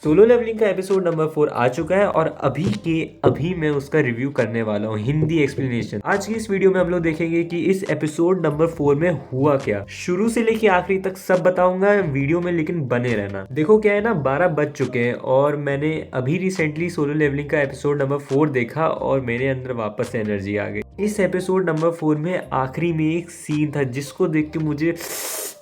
Solo levelling का episode number 4 आ चुका है और अभी मैं उसका रिव्यू करने वाला हूँ, हिंदी एक्सप्लेनेशन। आज की इस वीडियो में हम लोग देखेंगे कि इस एपिसोड नंबर 4 में हुआ क्या, शुरू से लेके आखिरी तक सब बताऊंगा वीडियो में, लेकिन बने रहना। देखो क्या है ना, 12 बज चुके हैं और मैंने अभी रिसेंटली सोलो लेवलिंग का एपिसोड नंबर 4 देखा और मेरे अंदर वापस से एनर्जी आ गई। इस एपिसोड नंबर 4 में आखिरी में एक सीन था जिसको देख के मुझे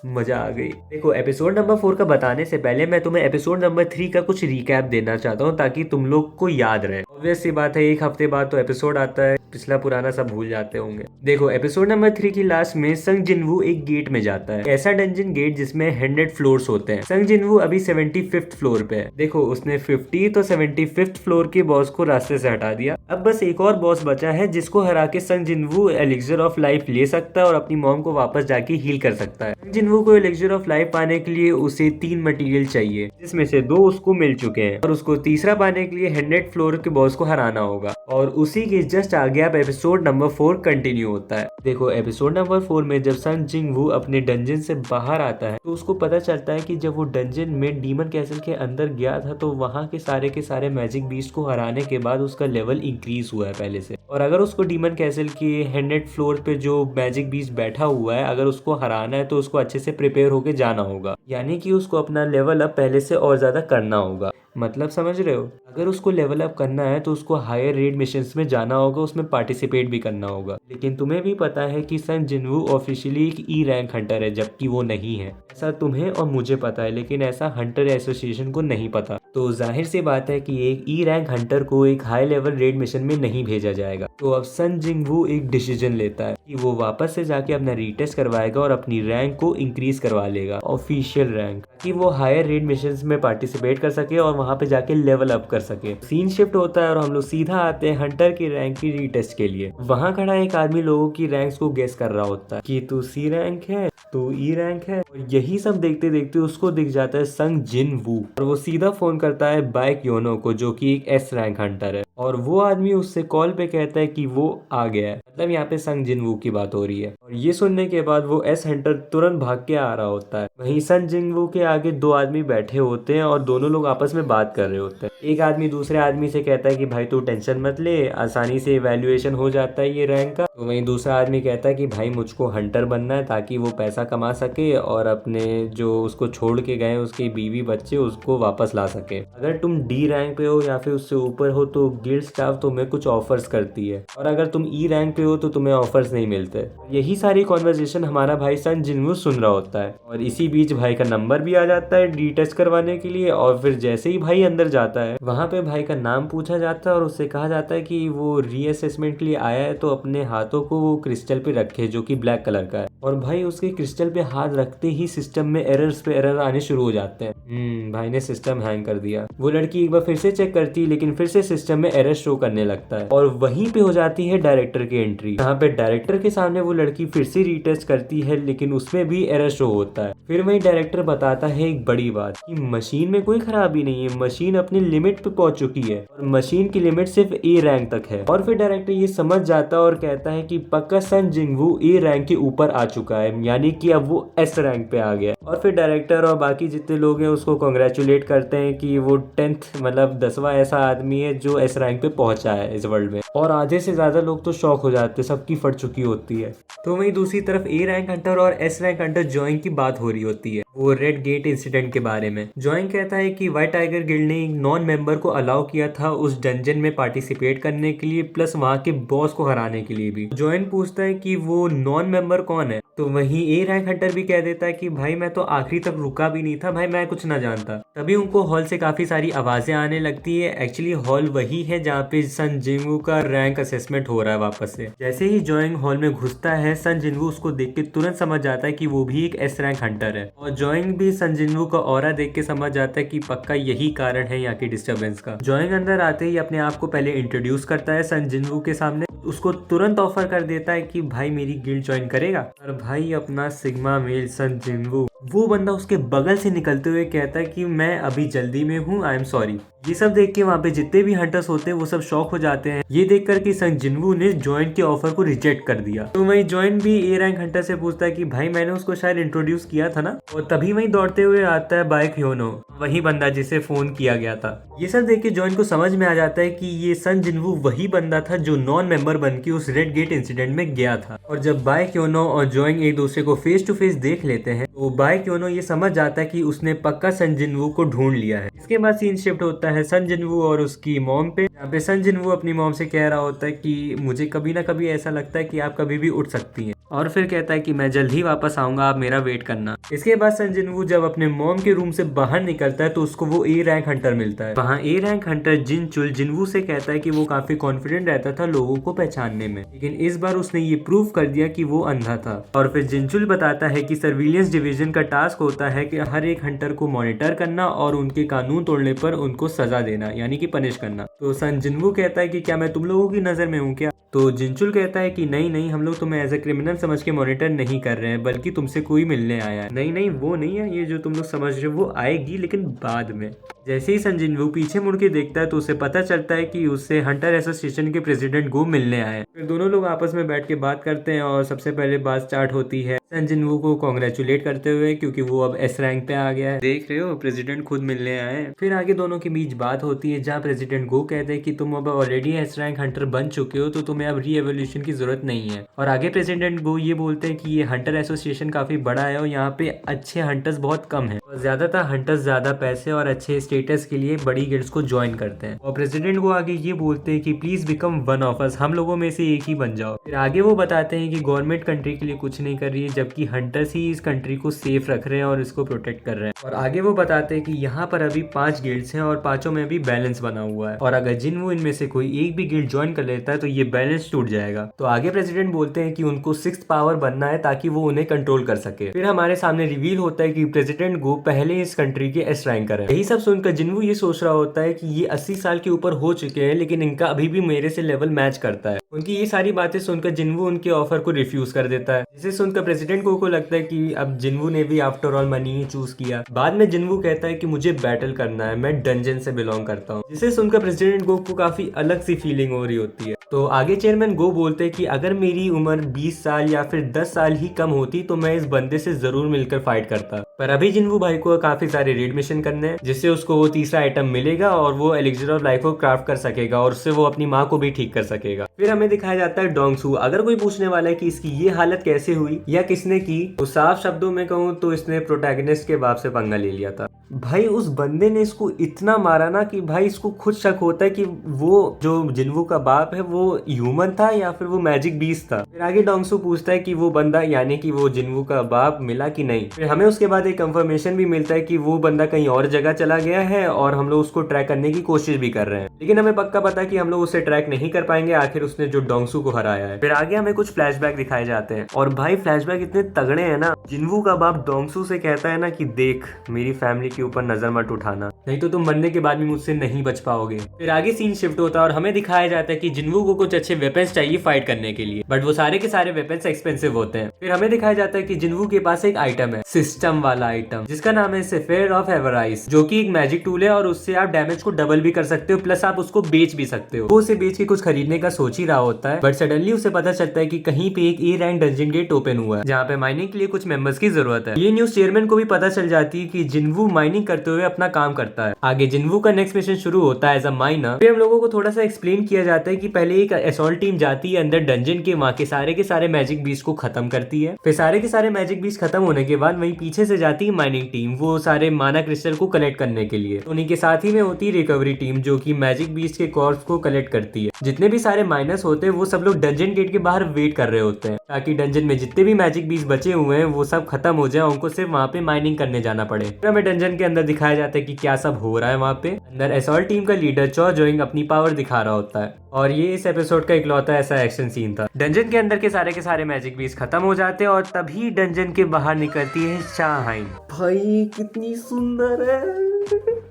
मजा आ गई। देखो, एपिसोड नंबर 4 का बताने से पहले मैं तुम्हें एपिसोड नंबर 3 का कुछ रिकैप देना चाहता हूँ ताकि तुम लोग को याद रहे। ऑब्वियस सी बात है, एक हफ्ते बाद तो एपिसोड आता है, पिछला पुराना सब भूल जाते होंगे। देखो, एपिसोड नंबर 3 की लास्ट में संग जिनवू एक गेट में जाता है, ऐसा डंजन गेट जिसमें 100 फ्लोर्स होते हैं। संग जिनवू अभी 75th फ्लोर पे है। देखो, उसने 50 तो 75th फ्लोर के बॉस को रास्ते से हटा दिया। अब बस एक और बॉस बचा है जिसको हरा के संग जिनवू एलिक्सर ऑफ लाइफ ले सकता है और अपनी मॉम को वापस जाके हील कर सकता है। संग जिनवू को एलिक्सर ऑफ लाइफ पाने के लिए उसे 3 मटेरियल चाहिए, जिसमें से 2 उसको मिल चुके हैं और उसको तीसरा पाने के लिए 100 फ्लोर के बॉस को हराना होगा। और उसी के जस्ट आगे अब एपिसोड नंबर 4 कंटिन्यू होता है। देखो, एपिसोड नंबर 4 में जब संग जिनवू अपने डंजन से बाहर आता है तो उसको पता चलता है कि जब वो डंजन में डीमन कैसल के अंदर गया था तो वहाँ के सारे मैजिक बीस्ट को हराने के बाद उसका लेवल इंक्रीज हुआ है पहले से। और अगर उसको डीमन कैसल के 100 फ्लोर पे जो मैजिक बीस्ट बैठा हुआ है, अगर उसको हराना है तो उसको अच्छे से प्रिपेयर होके जाना होगा, यानी कि उसको अपना लेवल अप पहले से और ज्यादा करना होगा। मतलब समझ रहे हो? अगर उसको लेवल अप करना है तो उसको हायर रेड मिशंस में जाना होगा, उसमें पार्टिसिपेट भी करना होगा। लेकिन तुम्हें भी पता है कि संग जिनवू ऑफिशियली एक ई रैंक हंटर है, जबकि वो नहीं है। ऐसा तुम्हें और मुझे पता है, लेकिन ऐसा हंटर एसोसिएशन को नहीं पता। तो जाहिर सी बात है कि एक ई रैंक हंटर को एक हाई लेवल रेड मिशन में नहीं भेजा जाएगा। तो अब संग जिनवू एक डिसीजन लेता है कि वो वापस से जाके अपना रीटेस्ट करवाएगा और अपनी रैंक को इंक्रीज करवा लेगा, ऑफिशियल रैंक, कि वो हायर रेड मिशंस में पार्टिसिपेट कर सके और वहां पे जाके लेवल अप कर सके। सीन शिफ्ट होता है और हम लोग सीधा आते हैं हंटर की रैंक की रीटेस्ट के लिए। वहां खड़ा एक आदमी लोगों की रैंक्स को गेस कर रहा होता है कि तू सी रैंक है, तू ई रैंक है। और यही सब देखते देखते उसको दिख जाता है संग जिनवू और वो सीधा फोन करता है बाइक योनो को, जो कि एक एस रैंक हंटर है। और वो आदमी उससे कॉल पे कहता है कि वो आ गया है। मतलब यहाँ पे संग जिनवू की बात हो रही है। और ये सुनने के बाद वो एस हंटर तुरंत भाग के आ रहा होता है। वहीं संग जिनवू के आगे 2 आदमी बैठे होते हैं और दोनों लोग आपस में बात कर रहे होते हैं। एक आदमी दूसरे आदमी से कहता है कि भाई तू टेंशन मत ले, आसानी से इवैल्यूएशन हो जाता है ये रैंक का। तो वहीं दूसरा आदमी कहता है कि भाई मुझको हंटर बनना है ताकि वो पैसा कमा सके और अपने जो उसको छोड़ के गए उसके बीवी बच्चे उसको वापस ला सके। अगर तुम डी रैंक पे हो या फिर उससे ऊपर हो तो गिल्ड स्टाफ तुम्हें कुछ ऑफर्स करती है, और अगर तुम ई रैंक पे हो तो तुम्हें ऑफर्स नहीं मिलते। यही सारी कॉन्वर्जेशन हमारा भाई संग जिनवू सुन रहा होता है। और इसी बीच भाई का नंबर भी आ जाता है डी टेस्ट करवाने के लिए। और फिर जैसे ही भाई अंदर जाता है वहां पे भाई का नाम पूछा जाता है और उससे कहा जाता है कि वो रीअसेसमेंट के लिए आया है तो अपने हाथों को वो क्रिस्टल पे रखे, जो कि ब्लैक कलर का है। और भाई उसके क्रिस्टल पे हाथ रखते ही सिस्टम में एरर्स पे एरर आने शुरू हो जाते हैं। भाई ने सिस्टम हैंग कर दिया। वो लड़की एक बार फिर से चेक करती है, लेकिन फिर से सिस्टम में एरर शो करने लगता है। और वहीं पे हो जाती है डायरेक्टर की एंट्री, जहाँ पे डायरेक्टर के सामने वो लड़की फिर से रीटेस्ट करती है, लेकिन उसमें भी एरर शो होता है। फिर वही डायरेक्टर बताता है एक बड़ी बात कि मशीन में कोई खराबी नहीं है, मशीन अपनी लिमिट पे पहुंच चुकी है और मशीन की लिमिट सिर्फ ए रैंक तक है। और फिर डायरेक्टर ये समझ जाता है और कहता है कि पक्का संग जिनवू ए रैंक के ऊपर आ चुका है, यानी कि अब वो एस रैंक पे आ गया। और फिर डायरेक्टर और बाकी जितने लोग हैं उसको कॉन्ग्रेचुलेट करते हैं कि वो 10th मतलब 10वां ऐसा आदमी है जो एस रैंक पे पहुंचा है इस वर्ल्ड में। और आधे से ज्यादा लोग तो शॉक हो जाते हैं, सबकी फट चुकी होती है। तो वहीं दूसरी तरफ ए रैंक हंटर और एस रैंक हंटर जॉइन की बात हो रही होती है, वो रेड गेट इंसिडेंट के बारे में। जॉइन कहता है कि व्हाइट टाइगर गिल्ड ने एक नॉन मेंबर को अलाउ किया था उस डंजन में पार्टिसिपेट करने के लिए, प्लस वहां के बॉस को हराने के लिए भी। जॉइन पूछता है कि वो नॉन मेंबर कौन है, तो वहीं ए रैंक हंटर भी कह देता है कि भाई मैं तो आखिरी तक रुका भी नहीं था, भाई मैं कुछ ना जानता। तभी उनको हॉल से काफी सारी आवाजें आने लगती है। एक्चुअली हॉल वही है जहाँ पे संग जिनवू का रैंक असेसमेंट हो रहा है वापस से। जैसे ही जॉइन हॉल में घुसता है, संग जिनवू उसको देख के तुरंत समझ जाता है कि वो भी एक एस रैंक हंटर है। और जॉइन भी संग जिनवू का ऑरा देख के समझ जाता है कि पक्का यही कारण है यहाँ की डिस्टर्बेंस का। जॉइन अंदर आते ही अपने आप को पहले इंट्रोड्यूस करता है संग जिनवू के सामने, उसको तुरंत ऑफर कर देता है कि भाई मेरी गिल्ड ज्वाइन करेगा। और भाई अपना सिग्मा मेल संग जिनवू वो बंदा उसके बगल से निकलते हुए कहता है कि मैं अभी जल्दी में हूँ, आई एम सॉरी। ये सब देख के वहाँ पे जितने भी हंटर्स होते हैं वो सब शॉक हो जाते हैं, ये देखकर कि संग जिनवू ने जॉइन के ऑफर को रिजेक्ट कर दिया। तो वहीं जॉइन भी ए रैंक हंटर से पूछता है कि भाई मैंने उसको शायद इंट्रोड्यूस किया था ना। और तभी वहीं दौड़ते हुए आता है बाइक ह्योनो, वही बंदा जिसे फोन किया गया था। ये सब देख के जॉइन को समझ में आ जाता है कि ये सन जिनवू वही बंदा था जो नॉन मेंबर बन के उस रेड गेट इंसिडेंट में गया था। और जब बाइक ह्योनो और जॉइन एक दूसरे को फेस टू फेस देख लेते हैं तो बाइक ह्योनो ये समझ जाता है कि उसने पक्का सन जिनवू को ढूंढ लिया है। इसके बाद सीन शिफ्ट होता है सन जिनवू और उसकी मॉम पे, यहाँ पे सन जिनवू अपनी मॉम से कह रहा होता है कि मुझे कभी ना कभी ऐसा लगता है कि आप कभी भी उठ सकती हैं, और फिर कहता है कि मैं जल्द ही वापस आऊंगा, आप मेरा वेट करना। इसके बाद सन जिनवू जब अपने मॉम के रूम से बाहर निकलता है तो उसको वो ए रैंक हंटर मिलता है। वहाँ ए रैंक हंटर जिनचुल जिनवू से कहता है कि वो काफी कॉन्फिडेंट रहता था लोगों को पहचानने में, लेकिन इस बार उसने ये प्रूव कर दिया कि वो अंधा था। और फिर जिनचुल बताता है कि सर्विलियंस डिवीजन का टास्क होता है कि हर एक हंटर को मॉनिटर करना और उनके कानून तोड़ने पर उनको सजा देना, यानी कि पनिश करना। तो सन जिनवू कहता है कि क्या मैं तुम लोगों की नजर में हूँ क्या? तो जिनचुल कहता है कि नहीं नहीं, हम लोग तुम्हें एज ए क्रिमिनल समझ के मॉनिटर नहीं कर रहे हैं, बल्कि तुमसे कोई मिलने आया है। नहीं नहीं, वो नहीं है, ये जो तुम लोग समझ रहे हो वो आएगी, लेकिन बाद में। जैसे ही सन जिनवू पीछे मुड़ के देखता है तो उसे पता चलता है कि उससे हंटर एसोसिएशन के प्रेसिडेंट गो मिलने आए। फिर दोनों लोग आपस में बैठ के बात करते हैं और सबसे पहले बात स्टार्ट होती है सन जिनवू को कॉन्ग्रेचुलेट करते हुए, क्योंकि वो अब एस रैंक पे आ गया है। देख रहे हो, प्रेसिडेंट खुद मिलने आए। फिर आगे दोनों के बीच बात होती है जहाँ प्रेसिडेंट गो कहते हैं कि तुम अब ऑलरेडी एस रैंक हंटर बन चुके हो, तो तुम्हें अब री एवोल्यूशन की जरूरत नहीं है। और आगे प्रेसिडेंट गो ये बोलते हैं कि ये हंटर एसोसिएशन काफी बड़ा है और यहाँ पे अच्छे हंटर्स बहुत कम है, और ज्यादातर हंटर्स ज्यादा पैसे और अच्छे स्टेटस के लिए बड़ी गिल्ड्स को ज्वाइन करते हैं। और प्रेसिडेंट को आगे ये बोलते हैं कि please become one of us, हम लोगों में से एक ही बन जाओ। फिर आगे वो बताते हैं कि गवर्नमेंट कंट्री के लिए कुछ नहीं कर रही है, जबकि हंटर्स ही इस कंट्री को सेफ रख रहे हैं और इसको प्रोटेक्ट कर रहे हैं। और आगे वो बताते हैं कि यहाँ पर अभी 5 गिल्ड्स हैं और 5 में भी बैलेंस बना हुआ है, और अगर जिनवू इनमें से कोई एक भी गिल्ड ज्वाइन कर लेता है तो ये बैलेंस टूट जाएगा। तो आगे प्रेसिडेंट बोलते हैं कि उनको 6th पावर बनना है ताकि वो उन्हें कंट्रोल कर सके। फिर हमारे सामने रिवील होता है कि प्रेसिडेंट गो पहले इस कंट्री के एस रैंकर है। यही सब सुनकर जिनवू ये सोच रहा होता है कि ये 80 साल के ऊपर हो चुके हैं, लेकिन इनका अभी भी मेरे से लेवल मैच करता है। उनकी ये सारी बातें सुनकर जिनवू उनके ऑफर को रिफ्यूज कर देता है, जिसे सुनकर प्रेसिडेंट को लगता है कि अब जिनवू ने भी आफ्टर ऑल मनी ही चूज किया। बाद में जिनवू कहता है कि मुझे बैटल करना है, मैं डंजन से बिलोंग करता हूँ, जिसे सुनकर प्रेसिडेंट गो को काफी अलग सी फीलिंग हो रही होती है। तो आगे चेयरमैन गो बोलते हैं कि अगर मेरी उम्र 20 साल या फिर 10 साल ही कम होती तो मैं इस बंदे से जरूर मिलकर फाइट करता। पर अभी जिनवू भाई को काफी सारे रेड मिशन करने हैं, जिससे उसको वो तीसरा आइटम मिलेगा और वो एलिक्सर ऑफ लाइफ को क्राफ्ट कर सकेगा और उससे वो अपनी माँ को भी ठीक कर सकेगा। फिर हमें दिखाया जाता है डोंगसू। अगर कोई पूछने वाला है कि इसकी ये हालत कैसे हुई या किसने की, तो साफ शब्दों में कहूँ तो इसने प्रोटैगनिस्ट के बाप से पंगा ले लिया था। भाई उस बंदे ने इसको इतना मारा ना कि भाई इसको खुद शक होता है कि वो जो जिनवू का बाप है वो ह्यूमन था या फिर वो मैजिक बीस्ट था। फिर आगे डोंगसू पूछता है कि वो बंदा यानी कि वो जिनवू का बाप मिला कि नहीं। फिर हमें उसके बाद एक कंफर्मेशन भी मिलता है कि वो बंदा कहीं और जगह चला गया है और हम लोग उसको ट्रैक करने की कोशिश भी कर रहे हैं, लेकिन हमें पक्का पता है कि हम लोग उसे ट्रैक नहीं कर पाएंगे, आखिर उसने जो डोंगसू को हराया है। फिर आगे हमें कुछ फ्लैशबैक दिखाए जाते हैं और भाई फ्लैशबैक इतने तगड़े हैं ना। जिनवू का बाप डोंगसू से कहता है ना कि देख, मेरी फैमिली के ऊपर नजर मत उठाना, नहीं तो तुम मरने के बाद भी मुझसे नहीं बच पाओगे। फिर आगे सीन शिफ्ट होता है और हमें दिखाया जाता है कि जिनवू को कुछ अच्छे वेपन्स चाहिए फाइट करने के लिए, बट वो सारे के सारे वेपन्स एक्सपेंसिव होते हैं। फिर हमें दिखाया जाता है कि जिनवू के पास एक आइटम है, सिस्टम वाला आइटम, जिसका नाम है सेफेयर ऑफ एवराइस, जो कि एक मैजिक टूल है और उससे आप डैमेज को डबल भी कर सकते हो, प्लस आप उसको बेच भी सकते हो। वो उसे बेच के कुछ खरीदने का सोच ही रहा होता है, बट सडनली उसे पता चलता है कि कहीं पे एक A rank dungeon gate open हुआ है, जहाँ पे माइनिंग के लिए कुछ मेंबर्स की जरूरत है। ये न्यूज चेयरमैन को भी पता चल जाती है कि जिनवू माइनिंग करते हुए अपना काम करता है। आगे जिनवू का नेक्स्ट मिशन शुरू होता है एज अ माइनर। फिर हम लोगों को थोड़ा सा एक्सप्लेन किया जाता है कि पहले एक असॉल्ट टीम जाती है अंदर डंजन के, वहां के सारे मैजिक बीस्ट को खत्म करती है। फिर सारे के सारे मैजिक बीस्ट खत्म होने के बाद वहीं पीछे से जाती है माइनिंग टीम, वो सारे माना क्रिस्टल को कलेक्ट करने के लिए। तो उन्हीं के साथ ही में होती है रिकवरी टीम, जो कि मैजिक बीस्ट के कॉर्प्स को कलेक्ट करती है। जितने भी सारे माइनर्स होते हैं वो सब लोग डंजन गेट के बाहर वेट कर रहे होते हैं, ताकि डंजन में जितने भी मैजिक बीस्ट बचे हुए हैं वो सब खत्म हो जाए, उनको सिर्फ वहाँ पे माइनिंग करने जाना पड़े। फिर हमें डंजन के अंदर दिखाया जाता है कि क्या सब हो रहा है। वहाँ पे अंदर असॉल्ट टीम का लीडर चो जोइंग अपनी पावर दिखा रहा होता है, और ये इस एपिसोड का इकलौता ऐसा एक्शन सीन था। डंजन के अंदर के सारे मैजिक बीस्ट खत्म हो जाते हैं और तभी डंजन के बाहर निकलती है शाहाइन। भाई कितनी सुंदर है।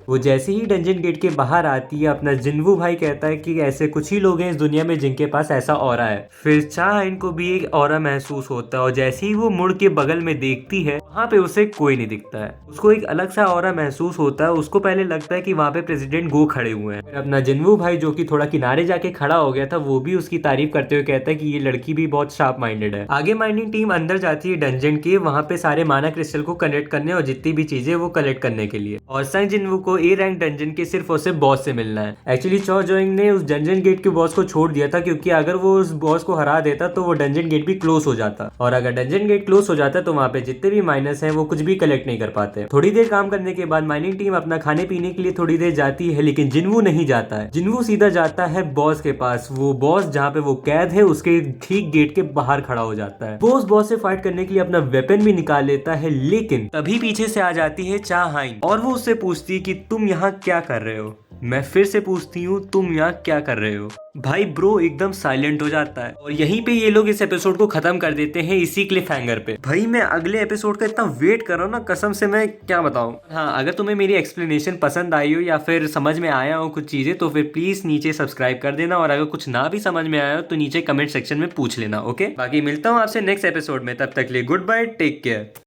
वो जैसे ही डंजन गेट के बाहर आती है, अपना जिनवू भाई कहता है कि ऐसे कुछ ही लोग हैं इस दुनिया में जिनके पास ऐसा ऑरा है। फिर शाहाइन को भी एक ऑरा महसूस होता है और जैसे ही वो मुड़ के बगल में देखती है, वहाँ पे उसे कोई नहीं दिखता है। उसको एक अलग सा ऑरा महसूस होता है। उसको पहले लगता है कि वहाँ पे प्रेसिडेंट गो खड़े हुए हैं। फिर अपना जिन्वू भाई जो कि थोड़ा किनारे जाके खड़ा हो गया था, वो भी उसकी तारीफ करते हुए कहता है कि ये लड़की भी बहुत शार्प माइंडेड है। आगे माइनिंग टीम अंदर जाती है डंजन के, वहाँ पे सारे माना क्रिस्टल को कलेक्ट करने और जितनी भी चीजें वो कलेक्ट करने के लिए। और संग जिन्वू को ए रैंक डंजन के सिर्फ और सिर्फ बॉस से मिलना है। एक्चुअली चो जोइंग ने उस डंजन गेट के बॉस को छोड़ दिया था, क्योंकि अगर वो उस बॉस को हरा देता तो वो डंजन गेट भी क्लोज हो जाता, और अगर डंजन गेट क्लोज हो जाता तो वहाँ पे जितने भी माइनस हैं वो कुछ भी कलेक्ट नहीं कर पाते। थोड़ी देर काम करने के बाद माइनिंग टीम अपना खाने पीने के लिए थोड़ी देर जाती है, लेकिन जिन्वू नहीं जाता है। जिन्वू सीधा जाता है बॉस के पास। वो बॉस जहाँ पे वो कैद है उसके ठीक गेट के बाहर खड़ा हो जाता है। बॉस से फाइट करने के लिए अपना वेपन भी निकाल लेता है, लेकिन तभी पीछे से आ जाती है चा हाइन और वो उससे पूछती है कि तुम यहाँ क्या कर रहे हो। मैं फिर से पूछती हूँ, तुम यहाँ क्या कर रहे हो। भाई ब्रो एकदम साइलेंट हो जाता है और यहीं पे ये लोग इस एपिसोड को खत्म कर देते हैं इसी क्लिफ हैंगर पे। भाई मैं अगले एपिसोड का इतना वेट कर रहा हूँ ना, कसम से मैं क्या बताऊँ। हाँ, अगर तुम्हें मेरी एक्सप्लेनेशन पसंद आई हो या फिर समझ में आया हो कुछ चीजें, तो फिर प्लीज नीचे सब्सक्राइब कर देना, और अगर कुछ ना भी समझ में आया हो तो नीचे कमेंट सेक्शन में पूछ लेना। ओके, बाकी मिलता हूँ आपसे नेक्स्ट एपिसोड में, तब तक के लिए गुड बाय, टेक केयर।